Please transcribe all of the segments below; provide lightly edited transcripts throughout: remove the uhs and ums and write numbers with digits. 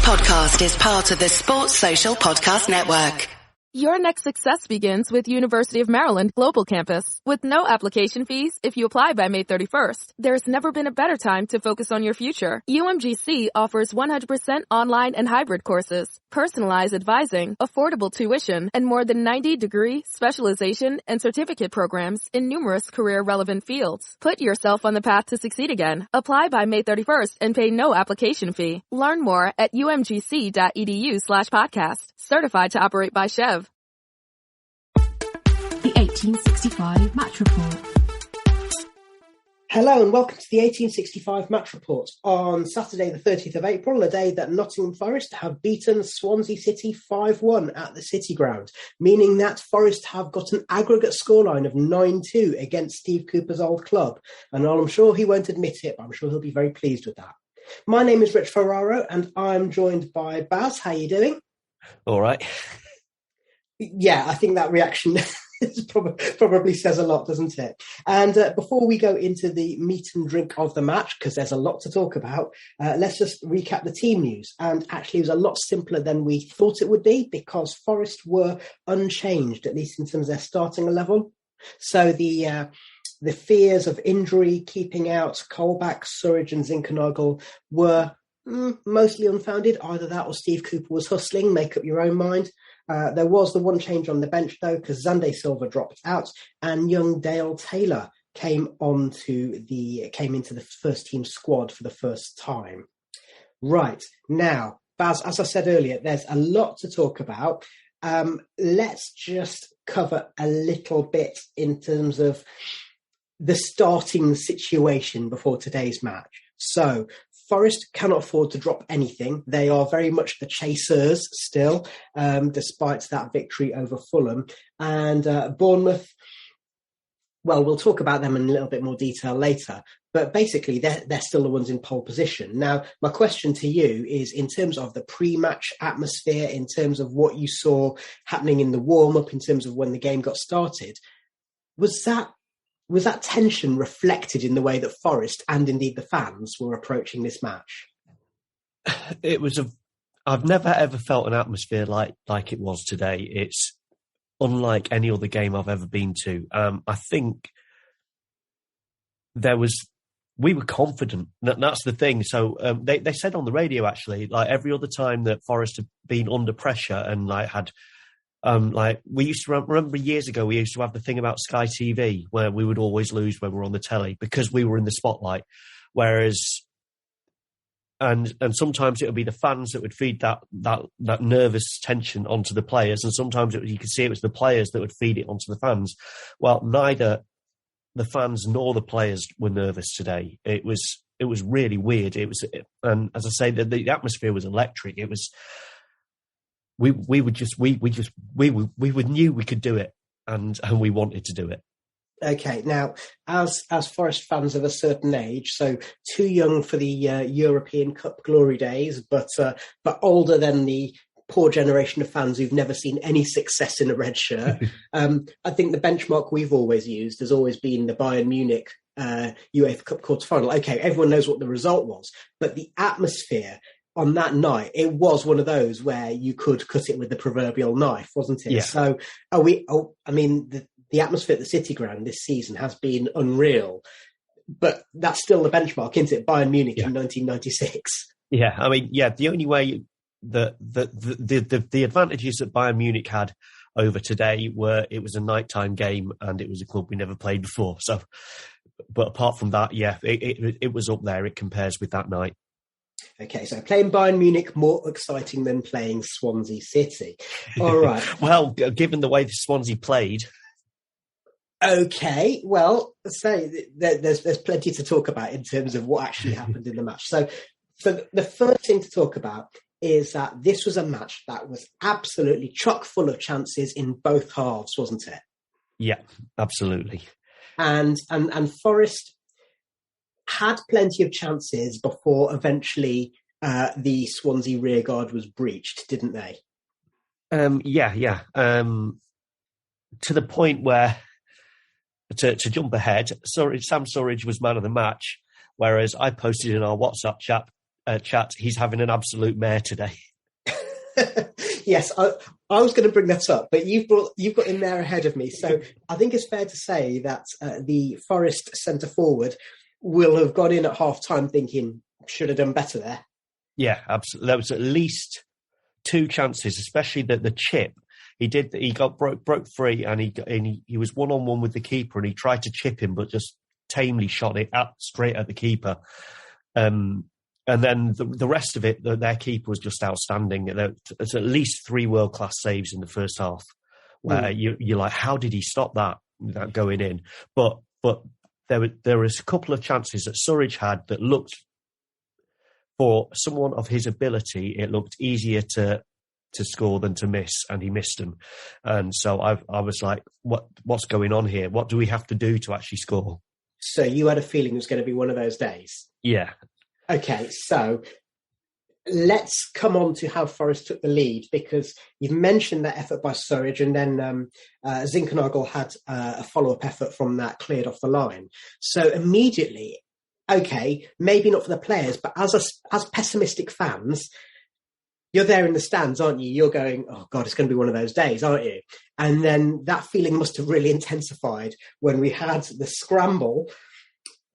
podcast is part of the Sports Social Podcast Network. Your next success begins with University of Maryland Global Campus. With no application fees if you apply by May 31st, there's never been a better time to focus on your future. UMGC offers 100% online and hybrid courses, personalized advising, affordable tuition, and more than 90 degree, specialization, and certificate programs in numerous career-relevant fields. Put yourself on the path to succeed again. Apply by May 31st and pay no application fee. Learn more at umgc.edu/podcast. Certified to operate by Chev. The 1865 Match Report. Hello and welcome to the 1865 Match Report on Saturday the 30th of April, a day that Nottingham Forest have beaten Swansea City 5-1 at the City Ground, meaning that Forest have got an aggregate scoreline of 9-2 against Steve Cooper's old club. And while I'm sure he won't admit it, but I'm sure he'll be very pleased with that. My name is Rich Ferraro and I'm joined by Baz. How are you doing? All right. Yeah, I think that reaction probably says a lot, doesn't it? And before we go into the meat and drink of the match, because there's a lot to talk about, let's just recap the team news. And actually, it was a lot simpler than we thought it would be, because Forest were unchanged, at least in terms of their starting level. So the fears of injury, keeping out Colback, Surridge and Zinkernagel were mostly unfounded. Either that or Steve Cooper was hustling, make up your own mind. There was the one change on the bench, though, because Zande Silva dropped out and young Dale Taylor came into the first team squad for the first time. Right. Now, Baz, as I said earlier, there's a lot to talk about. Let's just cover a little bit in terms of the starting situation before today's match. So, Forest cannot afford to drop anything. They are very much the chasers still, despite that victory over Fulham. And Bournemouth, well, we'll talk about them in a little bit more detail later. But basically, they're still the ones in pole position. Now, my question to you is, in terms of the pre-match atmosphere, in terms of what you saw happening in the warm-up, in terms of when the game got started, was that tension reflected in the way that Forest and indeed the fans were approaching this match? I've never ever felt an atmosphere like it was today. It's unlike any other game I've ever been to. I think we were confident. That's the thing. So they said on the radio, actually, like every other time that Forest had been under pressure and had we used to remember years ago, we used to have the thing about Sky TV where we would always lose when we were on the telly because we were in the spotlight. Whereas, and sometimes it would be the fans that would feed that nervous tension onto the players. And sometimes you could see it was the players that would feed it onto the fans. Well, neither the fans nor the players were nervous today. It was really weird. And as I say, the atmosphere was electric. It was, We knew we could do it, and we wanted to do it. Okay, now as Forest fans of a certain age, so too young for the European Cup glory days, but older than the poor generation of fans who've never seen any success in a red shirt. I think the benchmark we've always used has always been the Bayern Munich UEFA Cup quarter-final. Okay, everyone knows what the result was, but the atmosphere on that night, it was one of those where you could cut it with the proverbial knife, wasn't it? Yeah. So, the atmosphere at the City Ground this season has been unreal, but that's still the benchmark, isn't it? Bayern Munich in 1996. Yeah, the only way the advantages that Bayern Munich had over today were it was a nighttime game and it was a club we never played before. So, but apart from that, it was up there. It compares with that night. Okay, so playing Bayern Munich more exciting than playing Swansea City. All right. Well, given the way the Swansea played. Okay, well, there's plenty to talk about in terms of what actually happened in the match. So the first thing to talk about is that this was a match that was absolutely chock full of chances in both halves, wasn't it? Yeah, absolutely. And Forest had plenty of chances before eventually the Swansea rearguard was breached, didn't they? Yeah. To the point where, to jump ahead, Sam Surridge was man of the match, whereas I posted in our WhatsApp chat chat, he's having an absolute mare today. Yes, I was going to bring that up, but you've got in there ahead of me. So I think it's fair to say that the Forest centre forward will have gone in at half time thinking, should have done better there. Yeah, absolutely. There was at least 2 chances, especially the chip. He got broke free, and he was 1-on-1 with the keeper, and he tried to chip him, but just tamely shot it straight at the keeper. And then the rest of it, their keeper was just outstanding. There's at least 3 world-class saves in the first half, where you're like, how did he stop that without going in? But there was a couple of chances that Surridge had that looked, for someone of his ability, it looked easier to score than to miss, and he missed them. And so I was like, what's going on here? What do we have to do to actually score? So you had a feeling it was going to be one of those days? Yeah. Okay, so let's come on to how Forest took the lead, because you've mentioned that effort by Surridge, and then Zinkernagel had a follow-up effort from that cleared off the line. So immediately, okay, maybe not for the players, but as pessimistic fans, you're there in the stands, aren't you? You're going, oh God, it's going to be one of those days, aren't you? And then that feeling must have really intensified when we had the scramble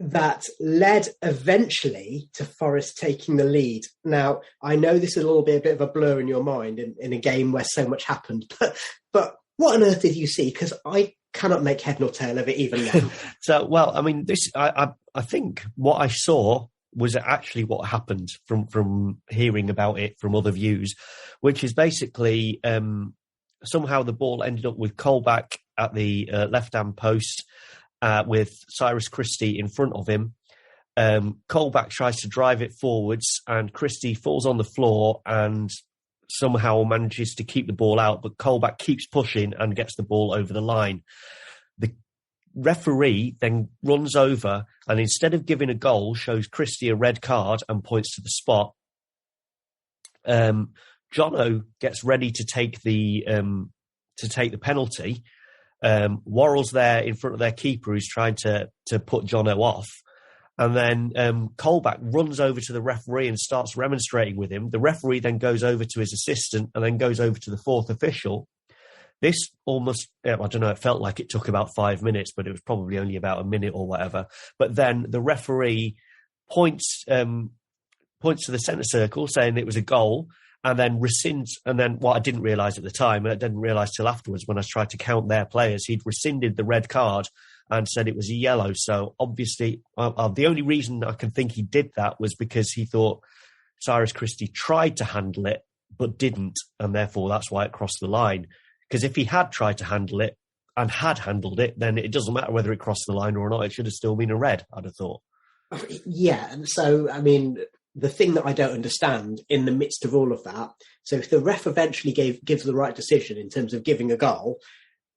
that led eventually to Forest taking the lead. Now, I know this is a bit of a blur in your mind in a game where so much happened, but what on earth did you see? Because I cannot make head nor tail of it even now. So, well, I mean, I think what I saw was actually what happened from hearing about it from other views, which is basically somehow the ball ended up with Colback at the left-hand post, with Cyrus Christie in front of him. Colback tries to drive it forwards, and Christie falls on the floor and somehow manages to keep the ball out, but Colback keeps pushing and gets the ball over the line. The referee then runs over, and instead of giving a goal, shows Christie a red card and points to the spot. Jono gets ready to take the penalty. Worrell's there in front of their keeper, who's trying to put Jono off. And then Colback runs over to the referee and starts remonstrating with him. The referee then goes over to his assistant and then goes over to the 4th official. This almost, I don't know, it felt like it took about 5 minutes, but it was probably only about a minute or whatever. But then the referee points to the centre circle, saying it was a goal, and then rescinds. And then what I didn't realise at the time, and I didn't realise till afterwards when I tried to count their players, he'd rescinded the red card and said it was a yellow. So obviously, the only reason I can think he did that was because he thought Cyrus Christie tried to handle it but didn't, and therefore that's why it crossed the line. Because if he had tried to handle it and had handled it, then it doesn't matter whether it crossed the line or not. It should have still been a red, I'd have thought. Yeah, and so, I mean, the thing that I don't understand in the midst of all of that, so if the ref eventually gives the right decision in terms of giving a goal,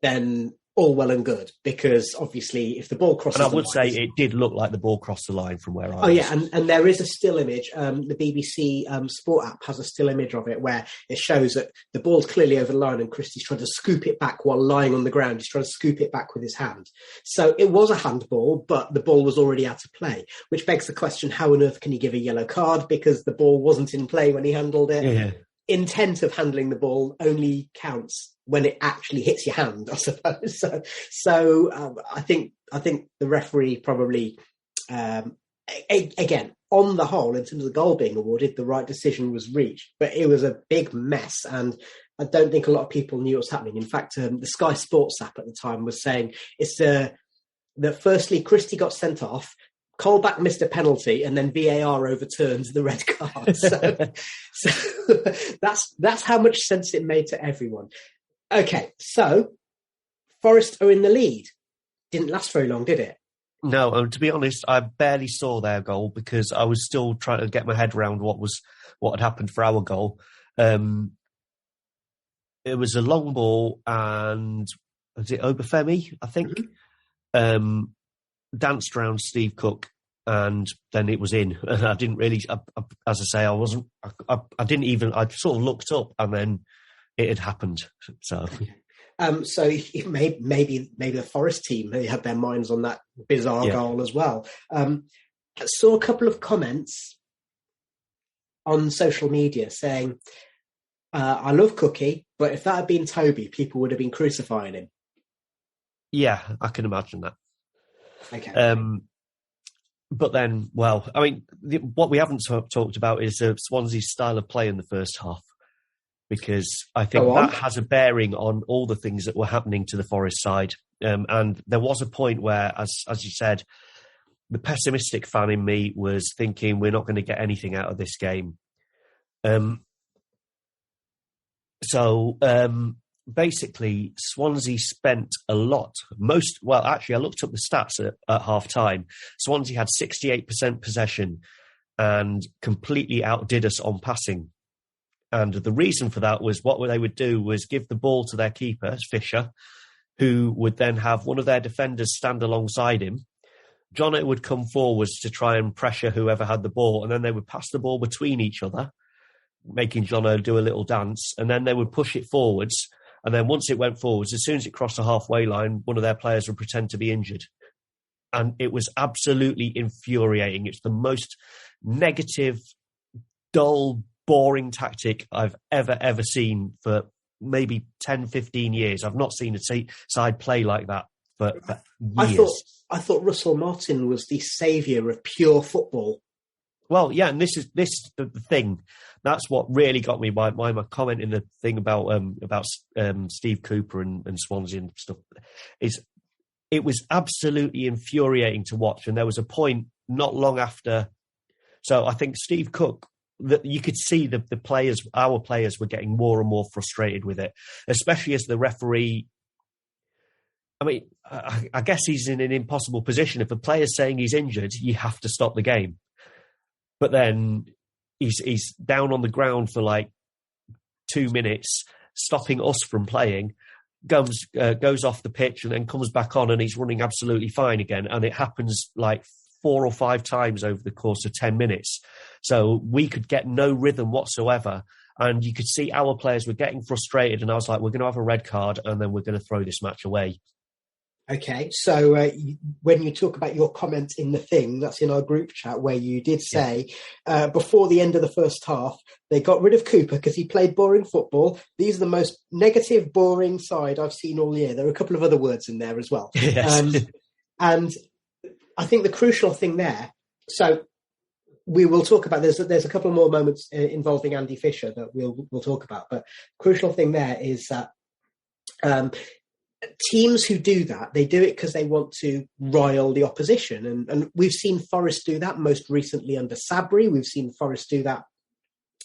then all well and good, because obviously if the ball crosses the line... And I would say it did look like the ball crossed the line from where I was. Oh yeah, and there is a still image. The BBC Sport app has a still image of it where it shows that the ball's clearly over the line and Christie's trying to scoop it back while lying on the ground. He's trying to scoop it back with his hand. So it was a handball, but the ball was already out of play, which begs the question, how on earth can he give a yellow card? Because the ball wasn't in play when he handled it. Yeah. Intent of handling the ball only counts when it actually hits your hand, I suppose. So I think the referee probably, again, on the whole, in terms of the goal being awarded, the right decision was reached. But it was a big mess, and I don't think a lot of people knew what was happening. In fact, the Sky Sports app at the time was saying it's that firstly, Christie got sent off, Colback missed a penalty, and then VAR overturns the red card. So that's how much sense it made to everyone. Okay, so Forest are in the lead. Didn't last very long, did it? No, to be honest, I barely saw their goal because I was still trying to get my head around what had happened for our goal. It was a long ball, and was it Obafemi, I think? Mm-hmm. Danced around Steve Cook, and then it was in. And I didn't really, as I say, I didn't even, I sort of looked up and then it had happened. So maybe the Forest team, they had their minds on that bizarre goal as well. I saw a couple of comments on social media saying, I love Cookie, but if that had been Toby, people would have been crucifying him. Yeah, I can imagine that. Okay. But then, well, I mean, what we haven't talked about is Swansea's style of play in the first half, because I think that has a bearing on all the things that were happening to the Forest side. And there was a point where, as you said, the pessimistic fan in me was thinking we're not going to get anything out of this game. Basically, Swansea spent a lot. Actually, I looked up the stats at half-time. Swansea had 68% possession and completely outdid us on passing. And the reason for that was what they would do was give the ball to their keeper, Fisher, who would then have one of their defenders stand alongside him. Jono would come forwards to try and pressure whoever had the ball, and then they would pass the ball between each other, making Jono do a little dance, and then they would push it forwards. And then once it went forwards, as soon as it crossed the halfway line, one of their players would pretend to be injured. And it was absolutely infuriating. It's the most negative, dull, boring tactic I've ever seen for maybe 10, 15 years. I've not seen a side play like that for years. I thought Russell Martin was the saviour of pure football. Well, yeah, and this is the thing. That's what really got me. My comment in the thing about Steve Cooper and Swansea and stuff is it was absolutely infuriating to watch. And there was a point not long after. So I think Steve Cook, that you could see the players, our players, were getting more and more frustrated with it, especially as the referee. I mean, I guess he's in an impossible position. If a player's saying he's injured, you have to stop the game. But then he's down on the ground for like 2 minutes, stopping us from playing, goes off the pitch and then comes back on and he's running absolutely fine again. And it happens like 4 or 5 times over the course of 10 minutes. So we could get no rhythm whatsoever. And you could see our players were getting frustrated. And I was like, we're going to have a red card and then we're going to throw this match away. Okay, so when you talk about your comment in the thing, that's in our group chat, where you did say before the end of the first half, they got rid of Cooper because he played boring football. These are the most negative, boring side I've seen all year. There are a couple of other words in there as well. Yes. And I think the crucial thing there, so we will talk about, there's a couple more moments involving Andy Fisher that we'll talk about, but crucial thing there is that teams who do that, they do it because they want to rile the opposition. And we've seen Forest do that most recently under Sabri. We've seen Forest do that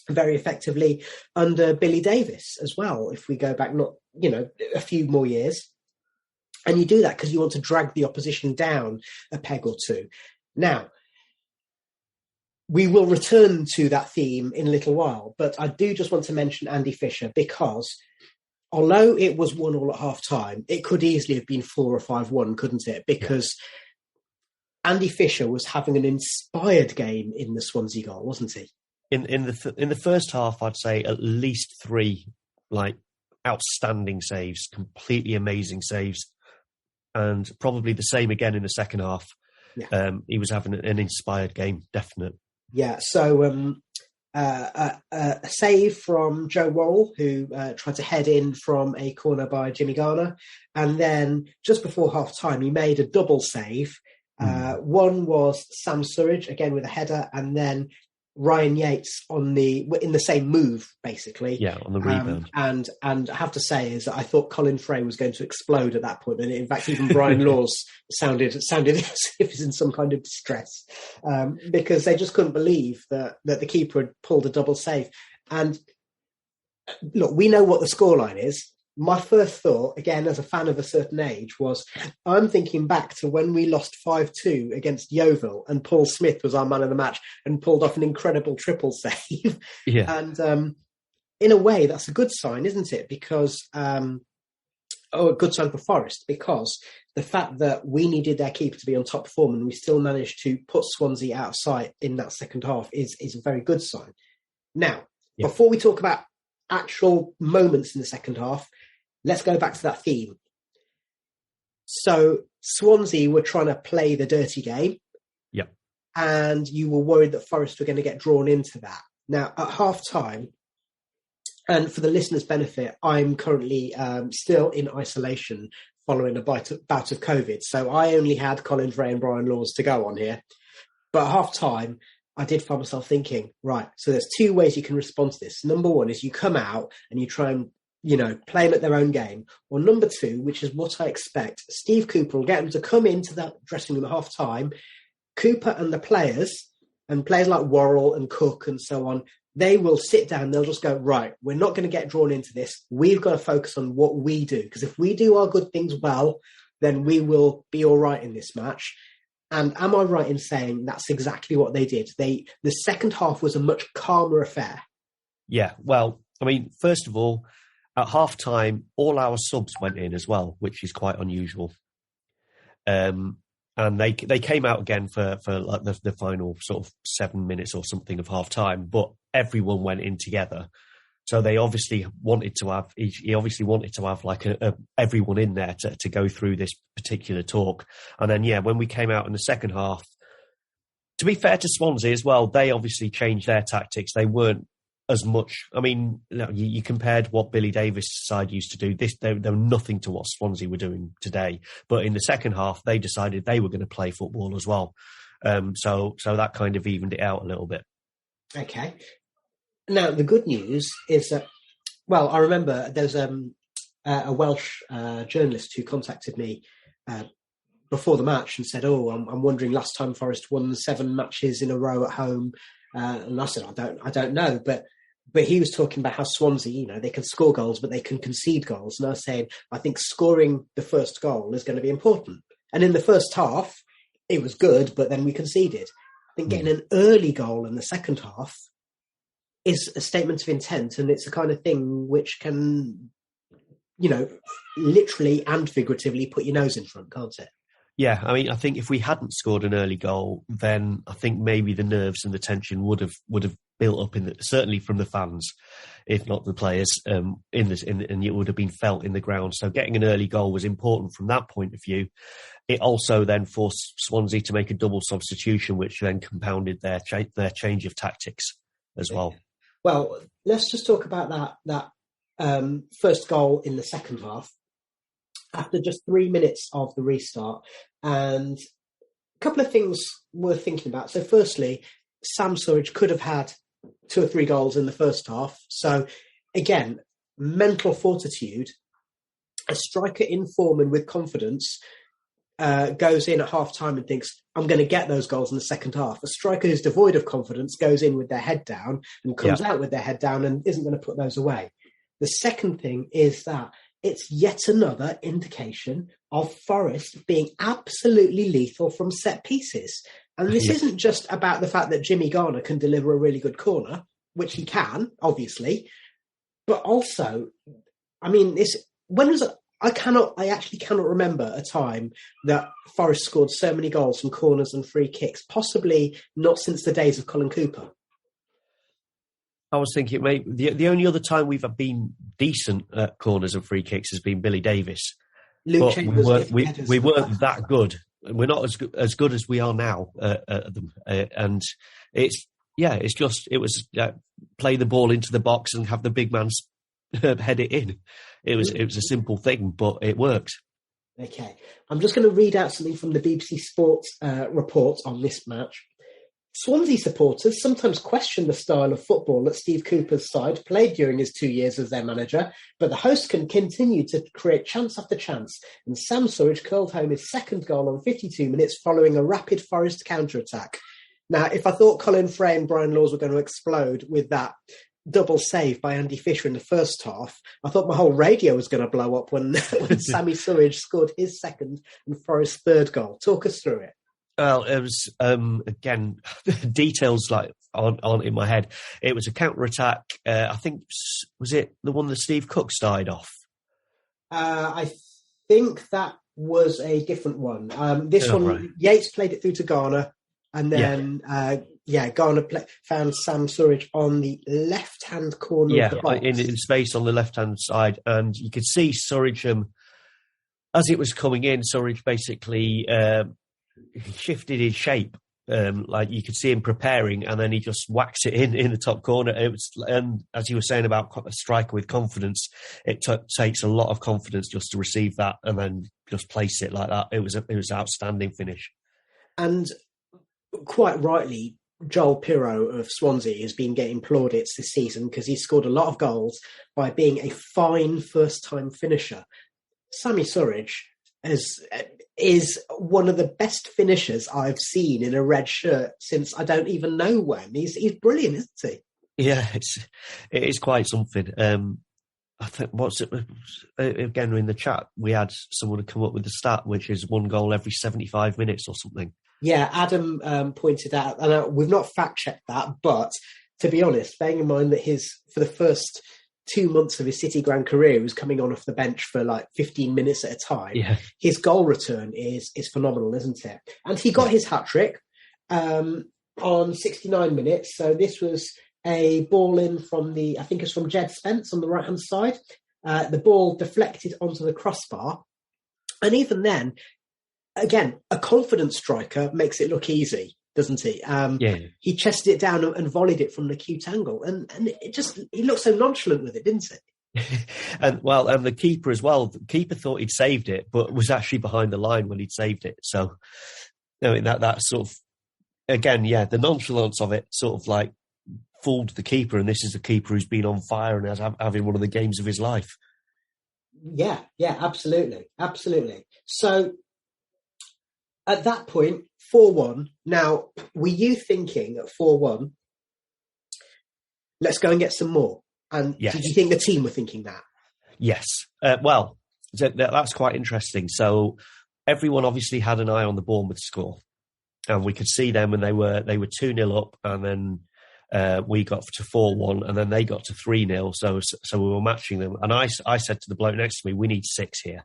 very effectively under Billy Davis as well, if we go back a few more years. And you do that because you want to drag the opposition down a peg or two. Now, we will return to that theme in a little while, but I do just want to mention Andy Fisher because although it was 1-1 at half-time, it could easily have been 4 or 5-1, couldn't it? Because Andy Fisher was having an inspired game in the Swansea goal, wasn't he? In the first half, I'd say at least 3 outstanding saves, completely amazing saves, and probably the same again in the second half. Yeah. He was having an inspired game, definite. Yeah. So. A save from Joe Worrell, who tried to head in from a corner by Jimmy Garner. And then just before half-time, he made a double save. One was Sam Surridge, again with a header, and then Ryan Yates in the same move, basically. Yeah, on the rebound. And I have to say is that I thought Colin Frey was going to explode at that point. And in fact, even Brian Laws sounded as if he was in some kind of distress because they just couldn't believe that the keeper had pulled a double save. And look, we know what the scoreline is. My first thought, again, as a fan of a certain age, was I'm thinking back to when we lost 5-2 against Yeovil and Paul Smith was our man of the match and pulled off an incredible triple save. Yeah. And in a way, that's a good sign, isn't it? Because, a good sign for Forest, because the fact that we needed their keeper to be on top form and we still managed to put Swansea out of sight in that second half is a very good sign. Now, before we talk about actual moments in the second half, let's go back to that theme. So Swansea were trying to play the dirty game. Yeah. And you were worried that Forest were going to get drawn into that. Now, at half-time, and for the listeners' benefit, I'm currently still in isolation following a bout of COVID. So I only had Colin Fray and Brian Laws to go on here. But at half-time, I did find myself thinking, right, so there's two ways you can respond to this. Number one is you come out and you try and, play them at their own game. Or number two, which is what I expect, Steve Cooper will get them to come into that dressing room at half-time. Cooper and the players, and players like Worrell and Cook and so on, they will sit down, they'll just go, right, we're not going to get drawn into this. We've got to focus on what we do. Because if we do our good things well, then we will be all right in this match. And am I right in saying that's exactly what they did? The second half was a much calmer affair. Yeah, well, I mean, first of all, at half-time, all our subs went in as well, which is quite unusual. And they came out again for like the final sort of 7 minutes or something of half-time, but everyone went in together. So they obviously wanted to have, he obviously wanted to have like everyone in there to go through this particular talk. And then, when we came out in the second half, to be fair to Swansea as well, they obviously changed their tactics. They weren't as much. I mean, you compared what Billy Davis' side used to do. They were nothing to what Swansea were doing today. But in the second half, they decided they were going to play football as well. So that kind of evened it out a little bit. Okay. Now, the good news is that, well, I remember there's a Welsh journalist who contacted me before the match and said, I'm wondering, last time Forest won 7 matches in a row at home. And I said, I don't know. But he was talking about how Swansea, they can score goals, but they can concede goals. And I was saying, I think scoring the first goal is going to be important. And in the first half, it was good, but then we conceded. I think getting an early goal in the second half is a statement of intent, and it's the kind of thing which can, literally and figuratively put your nose in front, can't it? Yeah, I mean, I think if we hadn't scored an early goal, then I think maybe the nerves and the tension would have built up certainly from the fans, if not the players, and it would have been felt in the ground. So getting an early goal was important from that point of view. It also then forced Swansea to make a double substitution, which then compounded their change of tactics as well. Well, let's just talk about that first goal in the second half. After just 3 minutes of the restart, and a couple of things worth thinking about. So firstly, Sam Surridge could have had 2 or 3 goals in the first half. So again, mental fortitude. A striker in form and with confidence goes in at half-time and thinks, I'm going to get those goals in the second half. A striker who's devoid of confidence goes in with their head down and comes out with their head down and isn't going to put those away. The second thing is that it's yet another indication of Forest being absolutely lethal from set pieces. And this isn't just about the fact that Jimmy Garner can deliver a really good corner, which he can, obviously, but also, I mean, I actually cannot remember a time that Forest scored so many goals from corners and free kicks, possibly not since the days of Colin Cooper. I was thinking maybe the only other time we've been decent at corners and free kicks has been Billy Davis. Luke but we weren't that good. We're not as good as we are now at them. And it was play the ball into the box and have the big man head it in. It was a simple thing, but it worked. Okay, I'm just going to read out something from the BBC Sports report on this match. Swansea supporters sometimes question the style of football that Steve Cooper's side played during his 2 years as their manager, but the host can continue to create chance after chance, and Sam Surridge curled home his second goal on 52 minutes following a rapid Forest counter-attack. Now, if I thought Colin Fray and Brian Laws were going to explode with that double save by Andy Fisher in the first half, I thought my whole radio was going to blow up when Sammy Surridge scored his second and Forest's third goal. Talk us through it. Well, it was, again, details like aren't in my head. It was a counter-attack. I think, was it the one that Steve Cook started off? I think that was a different one. This one, right. Yates played it through to Garner, and then, Garner found Sam Surridge on the left-hand corner of the box. In space on the left-hand side, and you could see Surridge, as it was coming in, Surridge basically... shifted his shape like you could see him preparing, and then he just whacks it in the top corner. It was, as you were saying about a striker with confidence, it takes a lot of confidence just to receive that and then just place it like that. It was an outstanding finish. And quite rightly, Joel Pirro of Swansea has been getting plaudits this season because he's scored a lot of goals by being a fine first-time finisher. Sammy Surridge is one of the best finishers I've seen in a red shirt since I don't even know when. He's brilliant, isn't he? Yeah, it is quite something. I think again in the chat we had someone come up with the stat, which is 1 goal every 75 minutes or something. Yeah, Adam pointed out, and we've not fact-checked that, but to be honest, bearing in mind that for the first 2 months of his City ground career, he was coming on off the bench for like 15 minutes at a time. Yeah. His goal return is phenomenal, isn't it? And he got his hat-trick on 69 minutes. So this was a ball in from I think it's from Jed Spence on the right-hand side. The ball deflected onto the crossbar. And even then, again, a confident striker makes it look easy, doesn't he? He chested it down and volleyed it from an acute angle. And he looked so nonchalant with it, didn't he? and the keeper as well. The keeper thought he'd saved it, but was actually behind the line when he'd saved it. So, I mean, that sort of, again, the nonchalance of it sort of like fooled the keeper. And this is a keeper who's been on fire and is having one of the games of his life. Yeah, absolutely. So, at that point, 4-1. Now, were you thinking at 4-1, let's go and get some more? And yes. Did you think the team were thinking that? Yes. That's quite interesting. So everyone obviously had an eye on the Bournemouth score. And we could see them, and they were 2-0 up, and then we got to 4-1, and then they got to 3-0. So we were matching them. And I said to the bloke next to me, we need 6 here.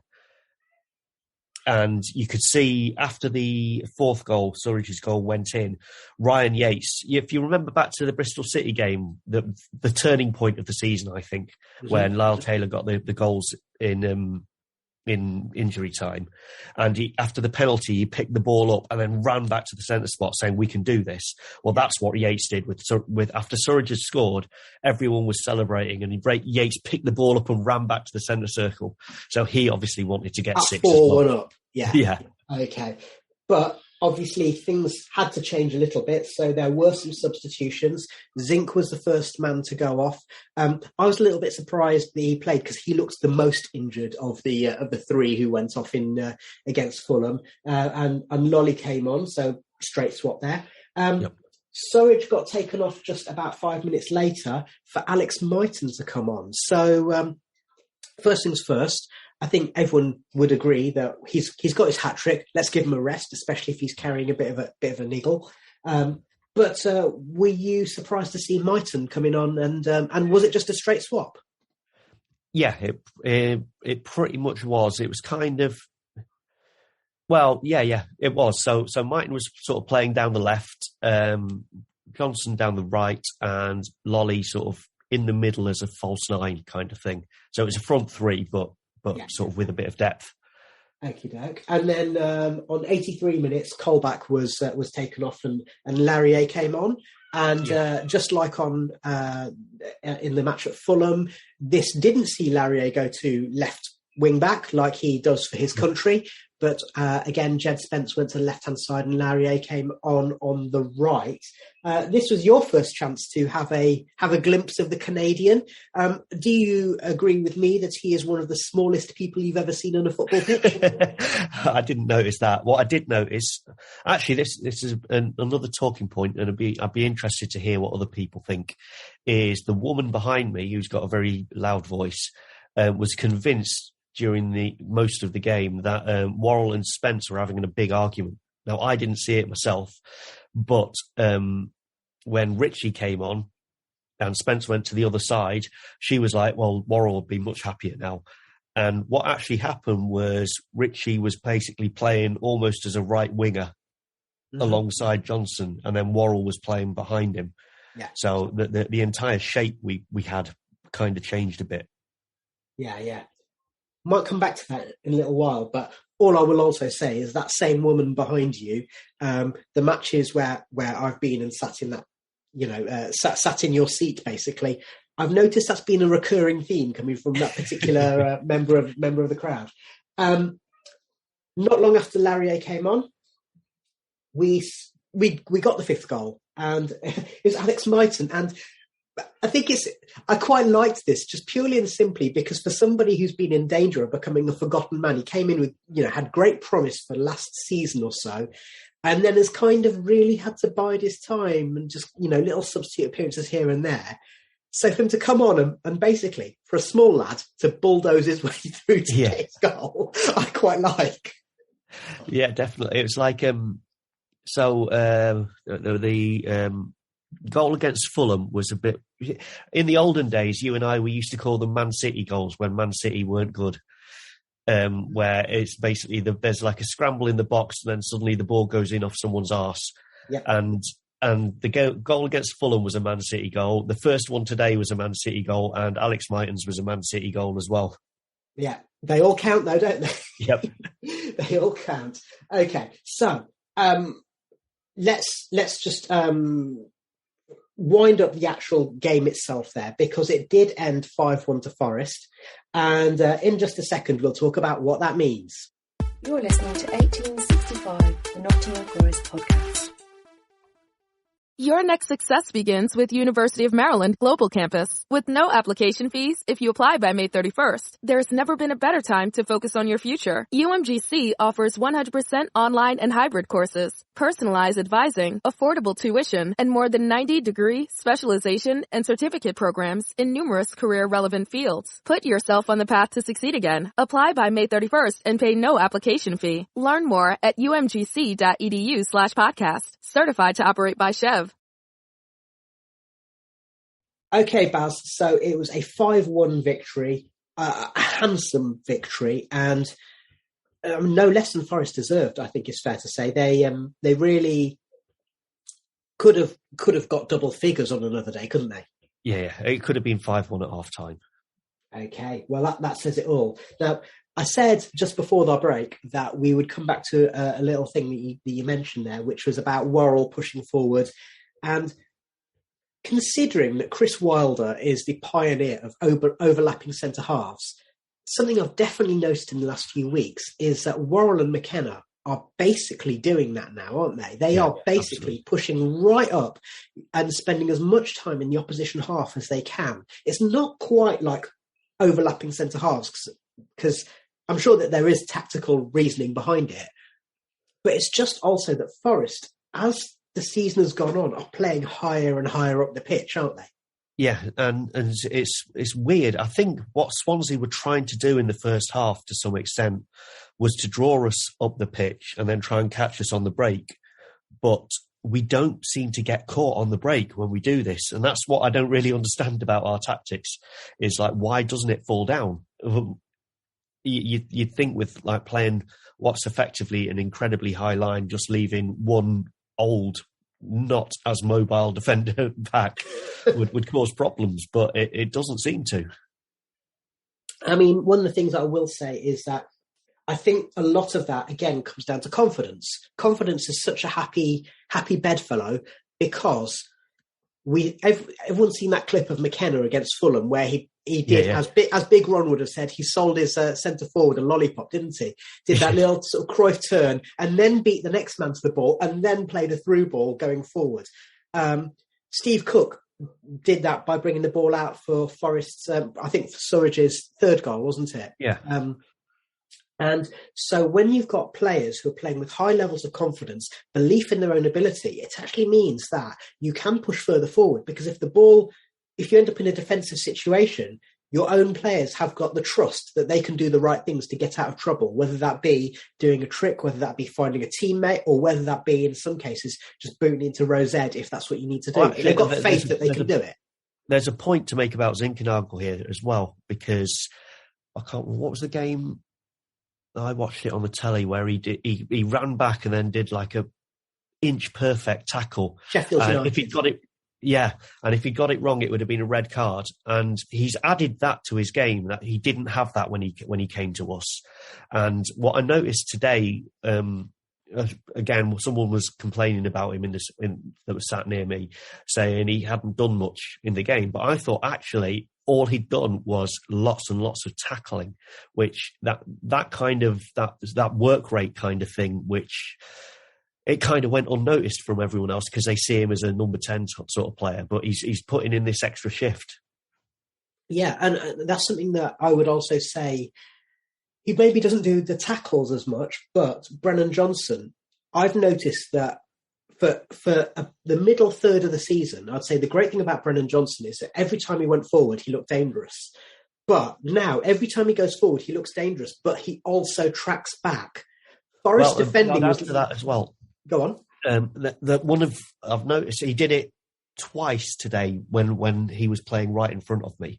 And you could see after the 4th goal, Surridge's goal went in, Ryan Yates, if you remember back to the Bristol City game, the turning point of the season, I think, when Lyle Taylor got the goals in injury time. And after the penalty, he picked the ball up and then ran back to the centre spot saying, we can do this. Well, that's what Yates did with after Surridge had scored, everyone was celebrating, and Yates picked the ball up and ran back to the centre circle. So he obviously wanted to get 6 as well. 4-1 up. Yeah. Okay. But obviously things had to change a little bit, so there were some substitutions. Zink was the first man to go off. I was a little bit surprised that he played because he looked the most injured of the 3 who went off in against Fulham, and Lolly came on, so straight swap there. Surridge got taken off just about 5 minutes later for Alex Mighten to come on. So first things first, I think everyone would agree that he's got his hat trick. Let's give him a rest, especially if he's carrying a bit of a niggle. But were you surprised to see Mighten coming on, and was it just a straight swap? Yeah, it pretty much was. It was kind of, well, yeah, it was. So Mighten was sort of playing down the left, Johnson down the right, and Lolly sort of in the middle as a false 9 kind of thing. So it was a front 3, but sort of with a bit of depth. Okey-doke. And then on 83 minutes, Colback was taken off, and Larrier came on. And just like in the match at Fulham, this didn't see Larrier go to left wing back like he does for his country. But again, Jed Spence went to the left-hand side and Larrier came on the right. This was your first chance to have a glimpse of the Canadian. Do you agree with me that he is one of the smallest people you've ever seen on a football pitch? I didn't notice that. What I did notice, actually, this is another talking point, and I'd be interested to hear what other people think, is the woman behind me, who's got a very loud voice, was convinced during most of the game that Worrell and Spence were having a big argument. Now, I didn't see it myself, but when Richie came on and Spence went to the other side, she was like, well, Worrell would be much happier now. And what actually happened was Richie was basically playing almost as a right winger alongside Johnson, and then Worrell was playing behind him. Yeah. So the entire shape we had kind of changed a bit. Yeah. Might come back to that in a little while, but all I will also say is that same woman behind you, the matches where I've been and sat in that, sat in your seat, basically, I've noticed that's been a recurring theme coming from that particular member of the crowd. Not long after Larrier came on, we got the fifth goal, and it was Alex Mighten. And I quite liked this just purely and simply because for somebody who's been in danger of becoming a forgotten man, he came in with, had great promise for last season or so, and then has kind of really had to bide his time and just, little substitute appearances here and there. So for him to come on and basically, for a small lad, to bulldoze his way through to get his goal, I quite like. Yeah, definitely. It was like, the goal against Fulham was a bit... In the olden days, you and I, we used to call them Man City goals when Man City weren't good, where it's basically there's like a scramble in the box and then suddenly the ball goes in off someone's arse. Yeah. And the goal against Fulham was a Man City goal. The first one today was a Man City goal, and Alex Mighten's was a Man City goal as well. Yeah, they all count though, don't they? Yep. They all count. Okay, so let's just wind up the actual game itself there, because it did end 5-1 to Forest, and in just a second we'll talk about what that means. You're listening to 1865, the Nottingham Forest podcast. Your next success begins with University of Maryland Global Campus. With no application fees if you apply by May 31st, there's never been a better time to focus on your future. UMGC offers 100% online and hybrid courses, personalized advising, affordable tuition, and more than 90 degree, specialization, and certificate programs in numerous career-relevant fields. Put yourself on the path to succeed again. Apply by May 31st and pay no application fee. Learn more at umgc.edu/podcast. Certified to operate by Chev. Okay, Baz, so it was a 5-1 victory, a handsome victory, and no less than Forest deserved, I think it's fair to say. They really could have got double figures on another day, couldn't they? Yeah, it could have been 5-1 at half-time. Okay, well, that says it all. Now, I said just before the break that we would come back to a little thing that you mentioned there, which was about Worrell pushing forward. And considering that Chris Wilder is the pioneer of overlapping centre-halves, something I've definitely noticed in the last few weeks is that Worrell and McKenna are basically doing that now, aren't they? They are basically pushing right up and spending as much time in the opposition half as they can. It's not quite like overlapping centre-halves, because I'm sure that there is tactical reasoning behind it, but it's just also that Forest, as the season has gone on, are playing higher and higher up the pitch, aren't they? Yeah, and it's weird. I think what Swansea were trying to do in the first half, to some extent, was to draw us up the pitch and then try and catch us on the break. But we don't seem to get caught on the break when we do this, and that's what I don't really understand about our tactics. Is like, why doesn't it fall down? You'd think with like playing what's effectively an incredibly high line, just leaving one old, not as mobile defender back would cause problems, but it doesn't seem to. I mean, one of the things I will say is that I think a lot of that, again, comes down to confidence. Confidence is such a happy bedfellow, because everyone's seen that clip of McKenna against Fulham where he did, as Big Ron would have said, he sold his centre forward a lollipop, didn't he? Did that little sort of Cruyff turn and then beat the next man to the ball and then played a through ball going forward. Steve Cook did that by bringing the ball out for Forest's, I think for Surridge's third goal, wasn't it? Yeah. And so when you've got players who are playing with high levels of confidence, belief in their own ability, it actually means that you can push further forward, because if you end up in a defensive situation, your own players have got the trust that they can do the right things to get out of trouble, whether that be doing a trick, whether that be finding a teammate, or whether that be, in some cases, just booting into Rosette if that's what you need to do. Well, they've got faith that they can do it. There's a point to make about Zinkernagel here as well, because what was the game? I watched it on the telly where he ran back and then did like a inch perfect tackle. Sheffield United. If he'd got it, Yeah, and if he got it wrong, it would have been a red card. And he's added that to his game. That he didn't have that when he came to us. And what I noticed today, again, someone was complaining about him that was sat near me, saying he hadn't done much in the game. But I thought actually all he'd done was lots and lots of tackling, which that kind of that work rate kind of thing, which it kind of went unnoticed from everyone else because they see him as a number 10 sort of player, but he's putting in this extra shift. Yeah, and that's something that I would also say. He maybe doesn't do the tackles as much, but Brennan Johnson, I've noticed that for the middle third of the season, I'd say the great thing about Brennan Johnson is that every time he went forward, he looked dangerous. But now, every time he goes forward, he looks dangerous, but he also tracks back. Forest defending was to that as well. Go on. I've noticed he did it twice today when he was playing right in front of me.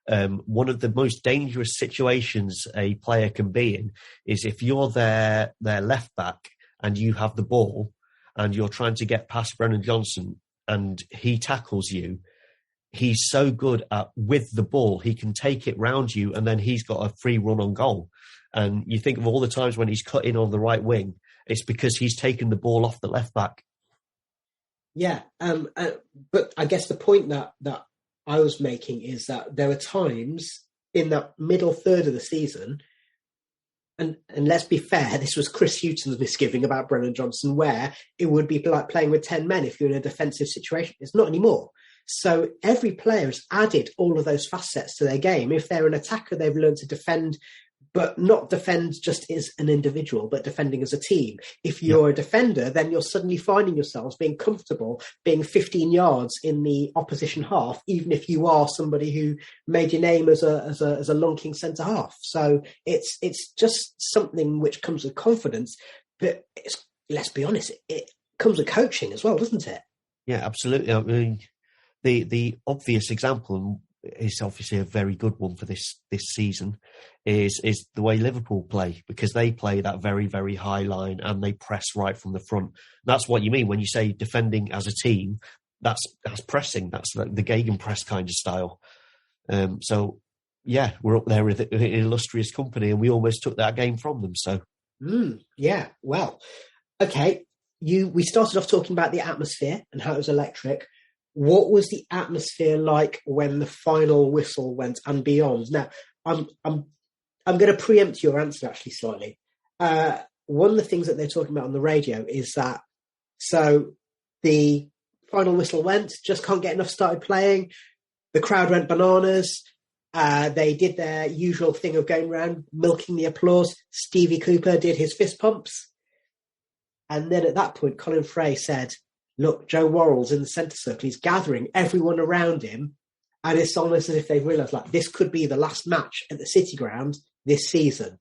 One of the most dangerous situations a player can be in is if you're their left back and you have the ball and you're trying to get past Brennan Johnson and he tackles you. He's so good at, with the ball, he can take it round you and then he's got a free run on goal. And you think of all the times when he's cut in on the right wing, it's because he's taken the ball off the left back. Yeah, but I guess the point that I was making is that there are times in that middle third of the season, and let's be fair, this was Chris Hughton's misgiving about Brennan Johnson, where it would be like playing with 10 men if you're in a defensive situation. It's not anymore. So every player has added all of those facets to their game. If they're an attacker, they've learned to defend, but not defend just as an individual, but defending as a team. If you're a defender, then you're suddenly finding yourselves being comfortable being 15 yards in the opposition half, even if you are somebody who made your name as a lunking centre half. So it's just something which comes with confidence, but let's be honest, it comes with coaching as well, doesn't it? Yeah, absolutely. I mean, the obvious example, is obviously a very good one for this season, is the way Liverpool play, because they play that very, very high line and they press right from the front. That's what you mean when you say defending as a team. That's pressing. That's the gegenpress kind of style. So yeah, we're up there with an illustrious company, and we almost took that game from them. So yeah, well, okay. We started off talking about the atmosphere and how it was electric. What was the atmosphere like when the final whistle went and beyond? Now, I'm going to preempt your answer actually slightly. One of the things that they're talking about on the radio is that, so the final whistle went, just can't get enough started playing. The crowd went bananas. They did their usual thing of going around milking the applause. Stevie Cooper did his fist pumps. And then at that point, Colin Fray said, look, Joe Worrell's in the centre circle. He's gathering everyone around him. And it's almost as if they've realised, like, this could be the last match at the City Ground this season.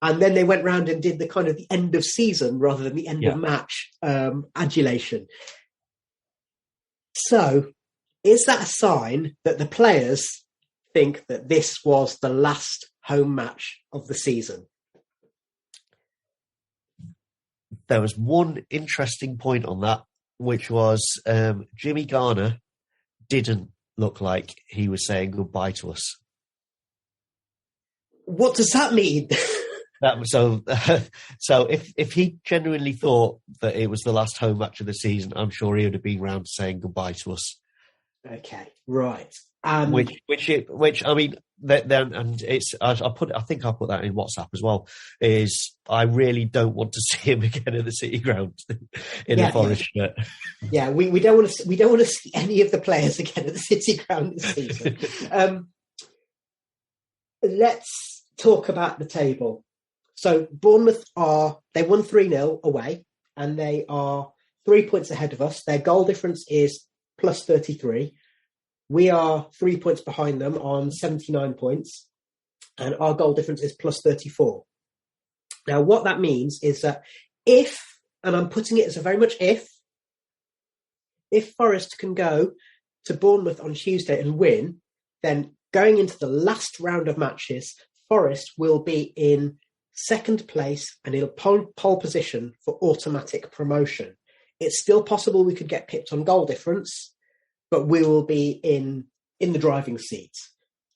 And then they went round and did the kind of the end of season rather than the end of match adulation. So is that a sign that the players think that this was the last home match of the season? There was one interesting point on that, which was Jimmy Garner didn't look like he was saying goodbye to us. What does that mean? So if he genuinely thought that it was the last home match of the season, I'm sure he would have been round saying goodbye to us. Okay, right. Which I mean, then, and it's I think I put that in WhatsApp as well. Is I really don't want to see him again in the City Ground in a Forest shirt. Yeah, we don't want to see any of the players again at the City Ground this season. Let's talk about the table. So Bournemouth they won 3-0 away, and they are 3 points ahead of us. Their goal difference is plus 33. We are 3 points behind them on 79 points, and our goal difference is plus 34. Now, what that means is that if, and I'm putting it as a very much if Forest can go to Bournemouth on Tuesday and win, then going into the last round of matches, Forest will be in second place and in pole position for automatic promotion. It's still possible we could get pipped on goal difference, but we will be in the driving seat.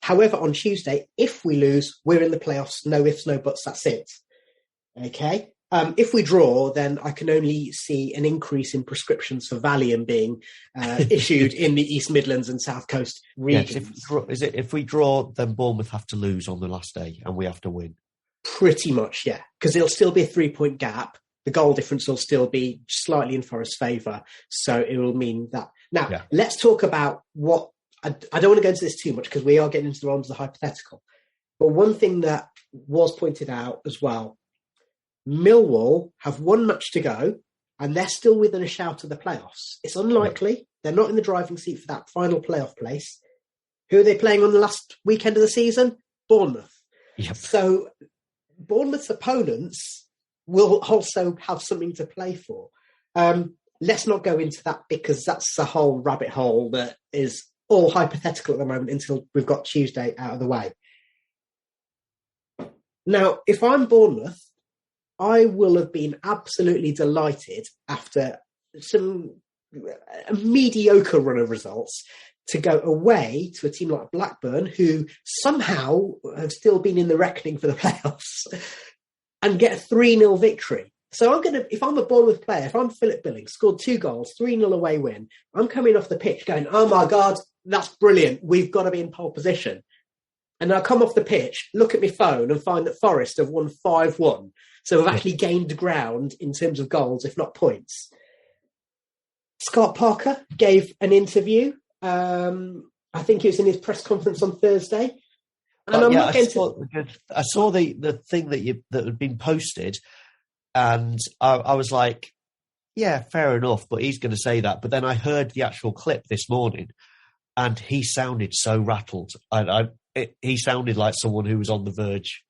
However, on Tuesday, if we lose, we're in the playoffs. No ifs, no buts. That's it. Okay. If we draw, then I can only see an increase in prescriptions for Valium being issued in the East Midlands and South Coast regions. Yes, if we draw, then Bournemouth have to lose on the last day and we have to win? Pretty much, yeah. Because it'll still be a 3-point gap. The goal difference will still be slightly in Forest's favour. So it will mean that. Now, let's talk about what... I don't want to go into this too much because we are getting into the realms of the hypothetical. But one thing that was pointed out as well, Millwall have one match to go and they're still within a shout of the playoffs. It's unlikely. They're not in the driving seat for that final playoff place. Who are they playing on the last weekend of the season? Bournemouth. Yep. So Bournemouth's opponents will also have something to play for. Let's not go into that because that's a whole rabbit hole that is all hypothetical at the moment until we've got Tuesday out of the way. Now, if I'm Bournemouth, I will have been absolutely delighted after a mediocre run of results to go away to a team like Blackburn, who somehow have still been in the reckoning for the playoffs, and get a 3-0 victory. So if I'm a Bournemouth player, if I'm Philip Billings, scored 2 goals, 3-0 away win, I'm coming off the pitch going, oh my God, that's brilliant. We've got to be in pole position. And I come off the pitch, look at my phone and find that Forest have won 5-1. So we've actually gained ground in terms of goals, if not points. Scott Parker gave an interview. I think it was in his press conference on Thursday. And I saw the thing that had been posted, and I was like, yeah, fair enough, but he's going to say that. But then I heard the actual clip this morning, and he sounded so rattled. He sounded like someone who was on the verge.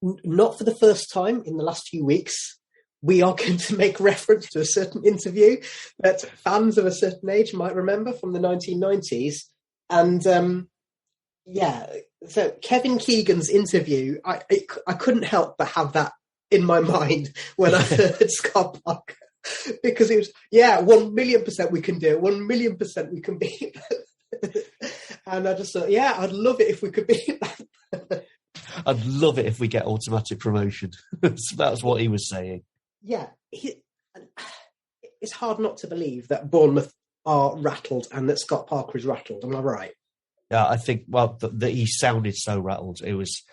Not for the first time in the last few weeks. We are going to make reference to a certain interview that fans of a certain age might remember from the 1990s. And so Kevin Keegan's interview, I couldn't help but have that in my mind when I heard Scott Parker, because it was, 1,000,000% we can do it, 1,000,000% we can beat it. And I just thought, I'd love it if we could beat that. I'd love it if we get automatic promotion. That's what he was saying. Yeah, it's hard not to believe that Bournemouth are rattled and that Scott Parker is rattled. Am I right? Yeah, I think, that he sounded so rattled. It was,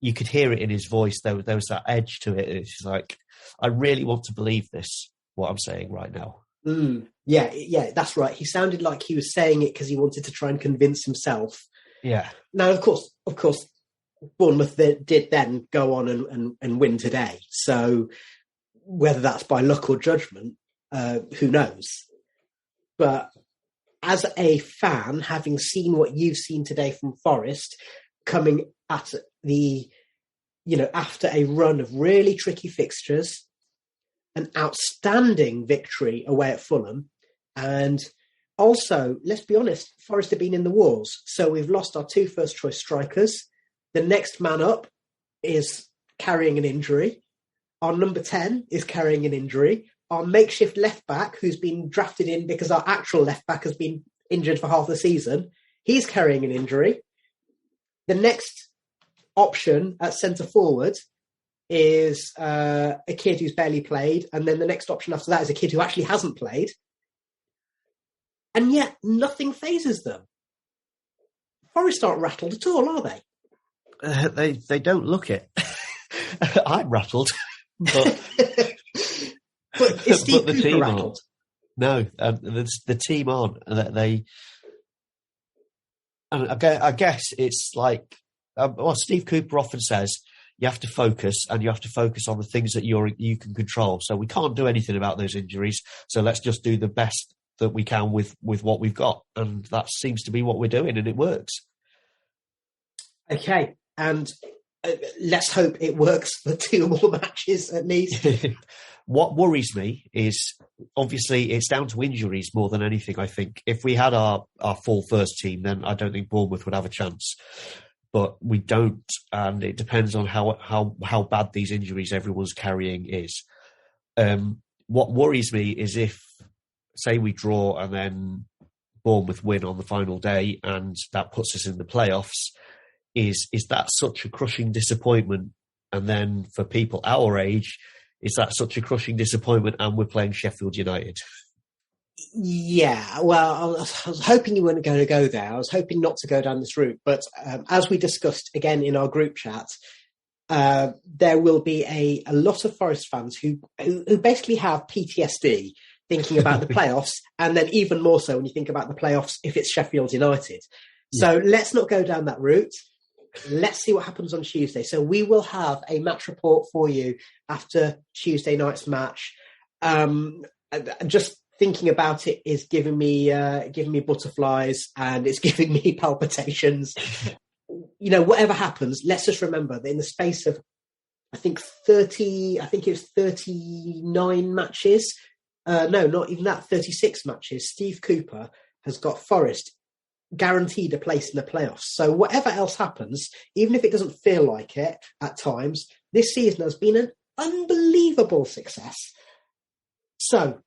you could hear it in his voice. There was that edge to it. It's like, I really want to believe this, what I'm saying right now. Yeah, that's right. He sounded like he was saying it because he wanted to try and convince himself. Yeah. Now, of course, Bournemouth did then go on and win today. So whether that's by luck or judgment, who knows? But as a fan, having seen what you've seen today from Forest, coming at after a run of really tricky fixtures, an outstanding victory away at Fulham, and also, let's be honest, Forest have been in the wars. So we've lost our 2 first-choice strikers. The next man up is carrying an injury. Our number 10 is carrying an injury. Our makeshift left-back, who's been drafted in because our actual left-back has been injured for half the season, he's carrying an injury. The next option at centre-forward is a kid who's barely played, and then the next option after that is a kid who actually hasn't played. And yet, nothing phases them. Forest aren't rattled at all, are they? They don't look it. I'm rattled, but is Steve the Cooper team rattled? No, the team aren't. I guess it's like Steve Cooper often says, you have to focus, and you have to focus on the things that you can control. So we can't do anything about those injuries. So let's just do the best that we can with what we've got, and that seems to be what we're doing, and it works. Okay, and let's hope it works for 2 more matches at least. What worries me is, obviously, it's down to injuries more than anything, I think. If we had our full first team, then I don't think Bournemouth would have a chance. But we don't, and it depends on how bad these injuries everyone's carrying is. What worries me is if, say, we draw and then Bournemouth win on the final day, and that puts us in the playoffs. Is that such a crushing disappointment? And then for people our age, is that such a crushing disappointment? And we're playing Sheffield United. Yeah, well, I was hoping you weren't going to go there. I was hoping not to go down this route. But as we discussed again in our group chat, there will be a lot of Forest fans who basically have PTSD thinking about the playoffs, and then even more so when you think about the playoffs if it's Sheffield United. So let's not go down that route. Let's see what happens on Tuesday. So we will have a match report for you after Tuesday night's match. Just thinking about it is giving me butterflies, and it's giving me palpitations. You know, whatever happens, let's just remember that in the space of, I think it was 39 matches. No, not even that, 36 matches. Steve Cooper has got Forest guaranteed a place in the playoffs. So whatever else happens, even if it doesn't feel like it at times, this season has been an unbelievable success. So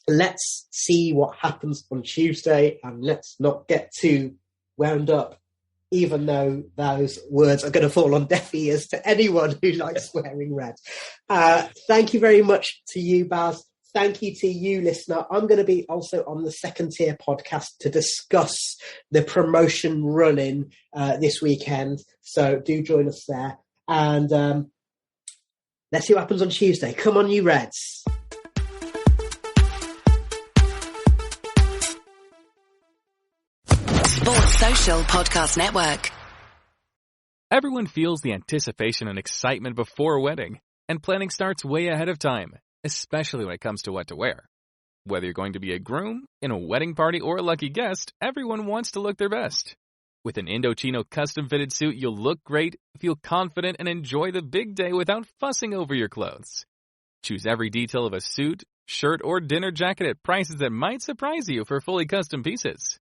let's see what happens on Tuesday, and let's not get too wound up, even though those words are going to fall on deaf ears to anyone who likes wearing red. Thank you very much to you, Baz. Thank you to you, listener. I'm going to be also on the Second Tier podcast to discuss the promotion run-in this weekend. So do join us there. And let's see what happens on Tuesday. Come on, you Reds. Sports Social Podcast Network. Everyone feels the anticipation and excitement before a wedding, and planning starts way ahead of time, especially when it comes to what to wear. Whether you're going to be a groom, in a wedding party, or a lucky guest, everyone wants to look their best. With an Indochino custom-fitted suit, you'll look great, feel confident, and enjoy the big day without fussing over your clothes. Choose every detail of a suit, shirt, or dinner jacket at prices that might surprise you for fully custom pieces.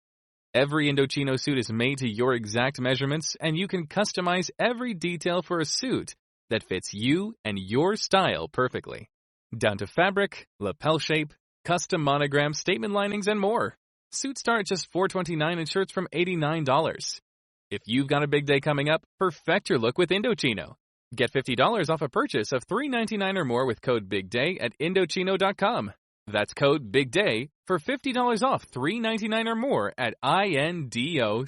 Every Indochino suit is made to your exact measurements, and you can customize every detail for a suit that fits you and your style perfectly. Down to fabric, lapel shape, custom monogram, statement linings, and more. Suits start at just $4.29 and shirts from $89. If you've got a big day coming up, perfect your look with Indochino. Get $50 off a purchase of $3.99 or more with code BIGDAY at Indochino.com. That's code BIGDAY for $50 off $3.99 or more at INDOCHINO.com.